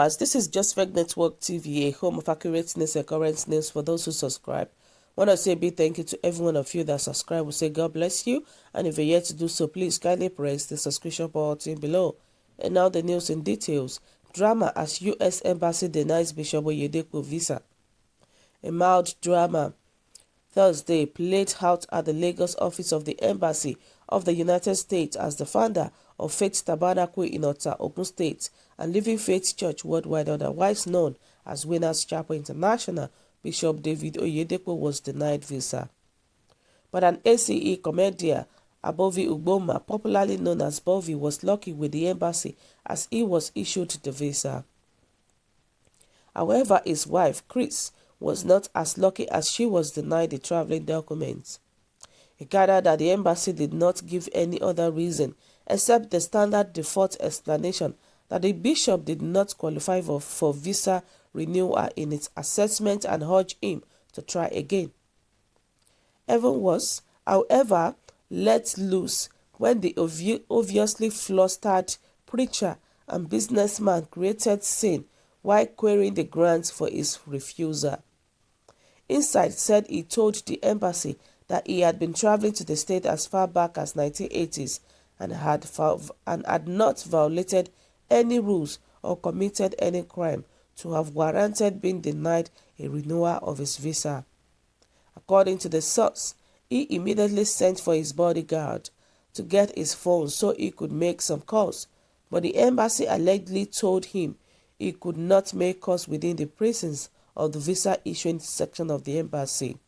viewers, this is Just Fake Network TV, a home of accurate news and current news for those who subscribe. I want to say a big thank you to every one of you that subscribe. We say God bless you, and if you're yet to do so, please kindly press the subscription button below. And now the news in details. Drama as U.S. Embassy denies Bishop Oyedepo visa. A mild drama Thursday played out at the Lagos office of the Embassy of the United States as the founder of Faith Tabernacle in Ota, Ogun State, and Living Faith Church Worldwide, otherwise known as Winners Chapel International, Bishop David Oyedepo was denied visa. But an ACE comedian, Abovi Ugboma, popularly known as Bovi, was lucky with the embassy as he was issued the visa. However, his wife, Chris, was not as lucky as she was denied the traveling documents. It gathered that the embassy did not give any other reason except the standard default explanation that the bishop did not qualify for visa renewal in its assessment and urged him to try again. Even worse, however, let loose when the obviously flustered preacher and businessman created scene while querying the grounds for his refusal. Inside said he told the embassy that he had been traveling to the state as far back as 1980s and had not violated any rules or committed any crime to have warranted being denied a renewal of his visa. According to the source, he immediately sent for his bodyguard to get his phone so he could make some calls, but the embassy allegedly told him he could not make calls within the presence of the visa issuing section of the embassy.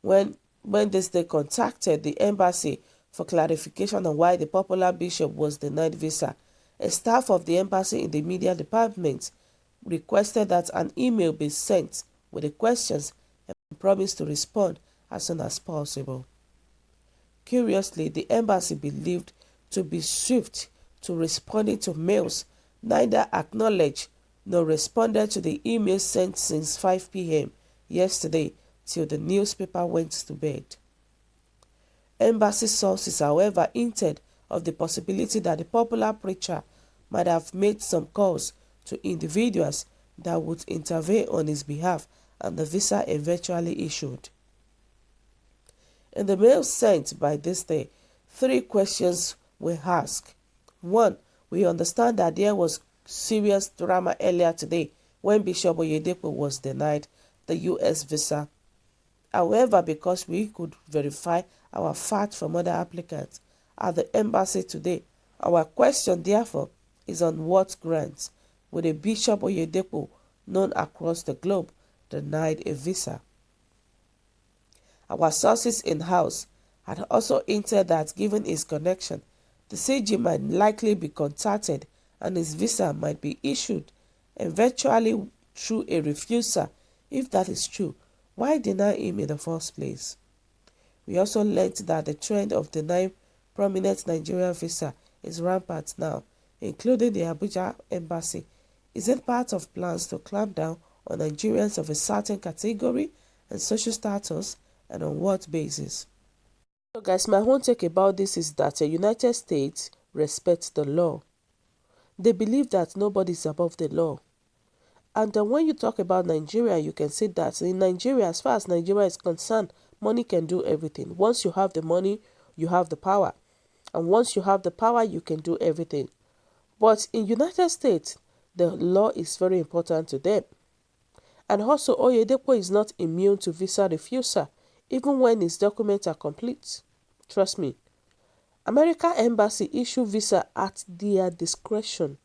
When they contacted the embassy for clarification on why the popular bishop was denied visa, a staff of the embassy in the media department requested that an email be sent with the questions and promised to respond as soon as possible. Curiously, the embassy believed to be swift to responding to mails neither acknowledged nor responded to the email sent since 5 p.m. yesterday till the newspaper went to bed. Embassy sources, however, hinted of the possibility that the popular preacher might have made some calls to individuals that would intervene on his behalf and the visa eventually issued. In the mail sent by this day, 3 questions were asked. 1. We understand that there was serious drama earlier today when Bishop Oyedepo was denied the U.S. visa. However, because we could verify our fact from other applicants at the embassy today, our question therefore is on what grounds would a Bishop Oyedepo known across the globe denied a visa? Our sources in-house had also hinted that given his connection, the CG might likely be contacted and his visa might be issued eventually through a refusal. If that is true, why deny him in the first place? We also learned that the trend of denying prominent Nigerian visa is rampant now, including the Abuja embassy. Is it part of plans to clamp down on Nigerians of a certain category and social status, and on what basis? So guys, my whole take about this is that the United States respects the law. They believe that nobody is above the law. And when you talk about Nigeria, you can see that in Nigeria, as far as Nigeria is concerned, money can do everything. Once you have the money, you have the power. And once you have the power, you can do everything. But in United States, the law is very important to them. And also, Oyedepo is not immune to visa refusal, even when his documents are complete. Trust me. American embassy issue visa at their discretion.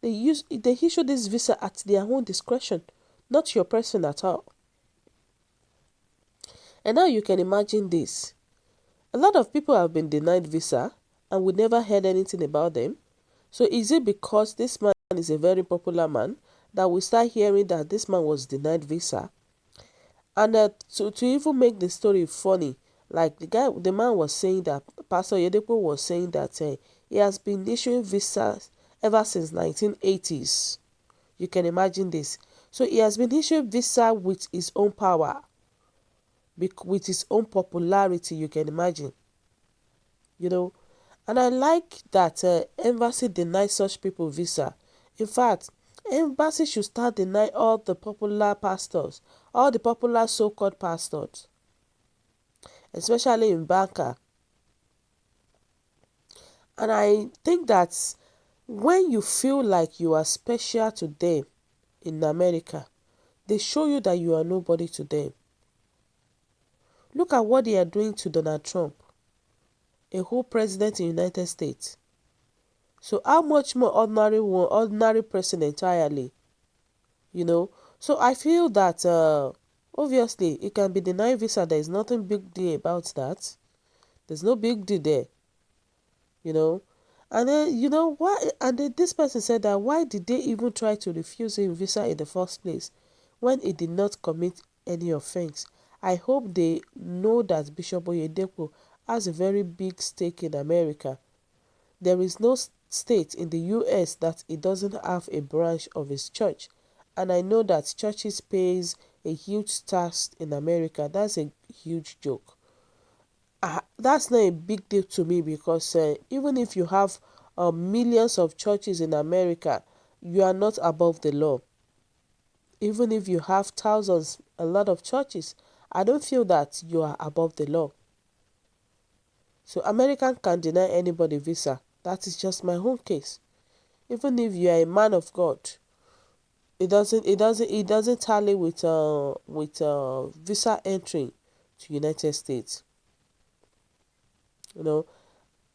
They issue this visa at their own discretion, not your person at all. And now you can imagine this. A lot of people have been denied visa and we never heard anything about them. So is it because this man is a very popular man that we start hearing that this man was denied visa? And to even make the story funny, like the man was saying that, Pastor Oyedepo was saying that he has been issuing visas ever since 1980s. You can imagine this. So he has been issuing visa with his own power, with his own popularity, you can imagine. And I like that embassy denies such people visa. In fact, embassy should start denying all the popular pastors, all the popular so-called pastors, especially in Banca. And I think that when you feel like you are special to them in America, they show you that you are nobody to them. Look at what they are doing to Donald Trump, a whole president in the United States. So how much more ordinary person entirely, you know? So I feel that obviously it can be denied visa. There is nothing big deal about that. There's no big deal there, you know? And then, why? And then this person said that why did they even try to refuse him visa in the first place when he did not commit any offense? I hope they know that Bishop Oyedepo has a very big stake in America. There is no state in the US that it doesn't have a branch of its church. And I know that churches pays a huge tax in America. That's a huge joke. That's not a big deal to me because even if you have millions of churches in America, you are not above the law. Even if you have thousands, a lot of churches, I don't feel that you are above the law. So American can deny anybody visa. That is just my own case. Even if you are a man of God, it doesn't tally with visa entry to United States. You know,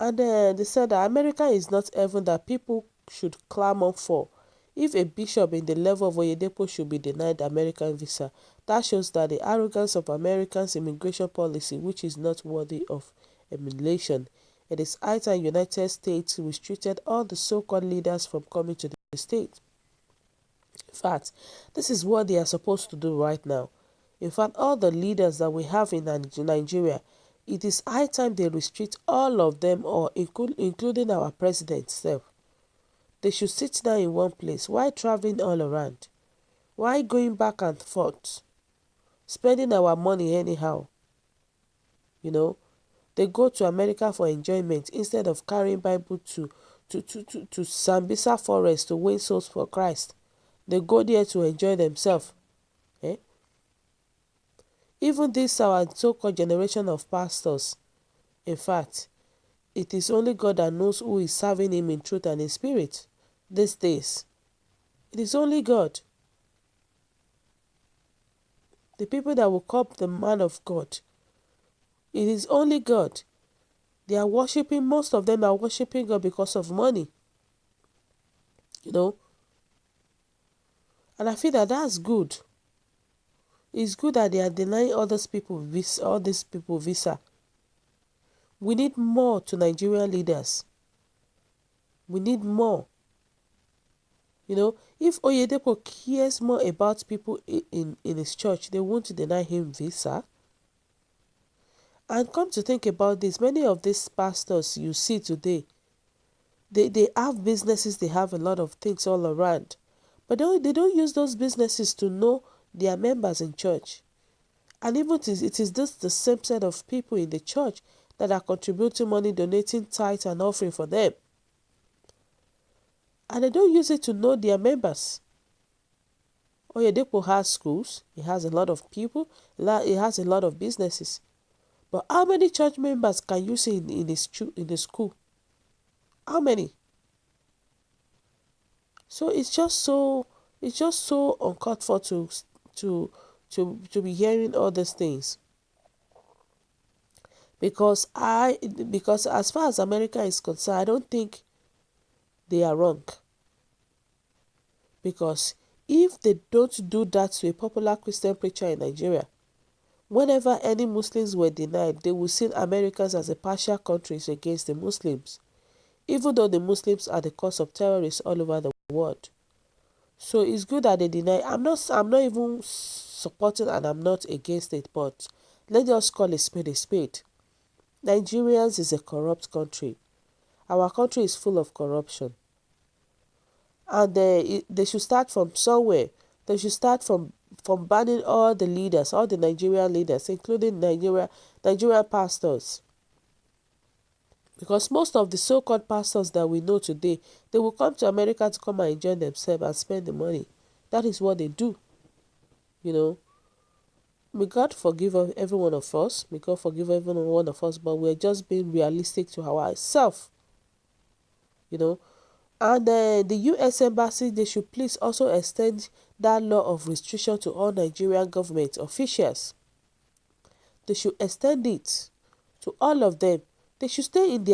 and they said that America is not heaven that people should clamor for. If a bishop in the level of Oyedepo should be denied American visa, that shows that the arrogance of Americans' immigration policy, which is not worthy of emulation. It is high time United States restricted all the so-called leaders from coming to the state. In fact, this is what they are supposed to do right now. In fact, all the leaders that we have in Nigeria, it is high time they restrict all of them, or including our president self. They should sit down in one place. Why traveling all around? Why going back and forth? Spending our money anyhow. You know, they go to America for enjoyment instead of carrying Bible to Sambisa Forest to win souls for Christ. They go there to enjoy themselves. Eh? Even this our so-called generation of pastors, in fact, it is only God that knows who is serving him in truth and in spirit these days. It is only God. The people that will call the man of God, it is only God. They are worshiping, most of them are worshiping God because of money. You know? And I feel that that's good. It's good that they are denying all these people visa. We need more to Nigerian leaders. We need more. You know, if Oyedepo cares more about people in his church, they won't deny him visa. And come to think about this, many of these pastors you see today, they have businesses, they have a lot of things all around. But they don't use those businesses to know their members in church. And even it is just the same set of people in the church that are contributing money, donating tithe and offering for them. And they don't use it to know their members. Oyedepo has schools, he has a lot of people, he has a lot of businesses. But how many church members can you see in the school? How many? So it's just so uncalled for to be hearing all these things. Because as far as America is concerned, I don't think they are wrong. Because if they don't do that to a popular Christian preacher in Nigeria, whenever any Muslims were denied, they will see Americans as a partial country against the Muslims, even though the Muslims are the cause of terrorists all over the world. So it's good that they deny. I'm not even supporting and I'm not against it, but let's just call a spade a spade. Nigerians is a corrupt country. Our country is full of corruption. And they should start from somewhere. They should start from banning all the leaders, all the Nigerian leaders, including Nigerian pastors. Because most of the so-called pastors that we know today, they will come to America to come and enjoy themselves and spend the money. That is what they do, you know. May God forgive every one of us. May God forgive every one of us, but we're just being realistic to ourselves, you know. And the U.S. Embassy, they should please also extend that law of restriction to all Nigerian government officials. They should extend it to all of them. They should stay in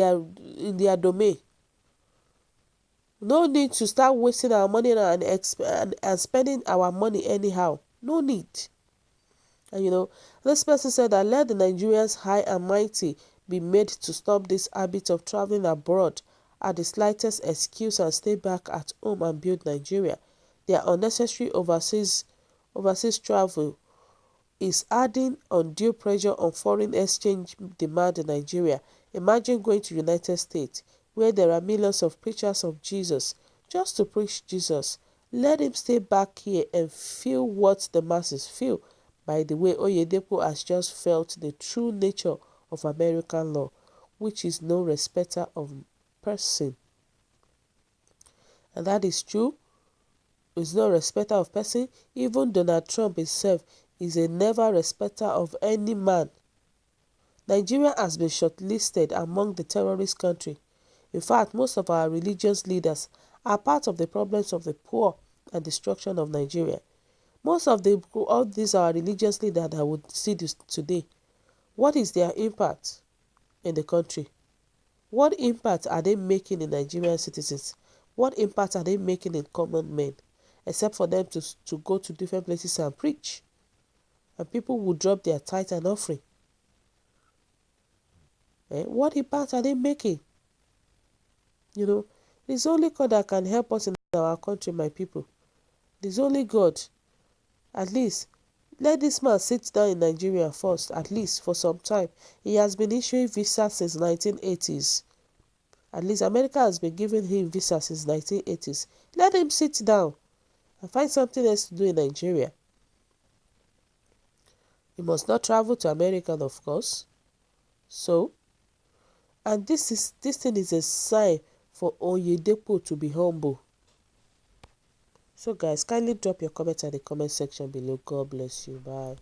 their domain. No need to start wasting our money and spending our money anyhow. No need. And this person said that let the Nigerians high and mighty be made to stop this habit of traveling abroad at the slightest excuse and stay back at home and build Nigeria. Their unnecessary overseas travel is adding undue pressure on foreign exchange demand in Nigeria. Imagine going to United States, where there are millions of preachers of Jesus, just to preach Jesus. Let him stay back here and feel what the masses feel. By the way, Oyedepo has just felt the true nature of American law, which is no respecter of person. And that is true. Is no respecter of person. Even Donald Trump himself is a never respecter of any man. Nigeria has been shortlisted among the terrorist countries. In fact, most of our religious leaders are part of the problems of the poor and destruction of Nigeria. Most of all these are religious leaders that would see this today. What is their impact in the country? What impact are they making in Nigerian citizens? What impact are they making in common men? Except for them to go to different places and preach. And people will drop their tithe and offering. What impact are they making? It's only God that can help us in our country, my people. It's only God. At least, let this man sit down in Nigeria first, at least for some time. He has been issuing visas since 1980s. At least America has been giving him visas since 1980s. Let him sit down and find something else to do in Nigeria. He must not travel to America, of course. So, and this thing is a sign for Oyedepo to be humble. So guys, kindly drop your comments in the comment section below. God bless you. Bye.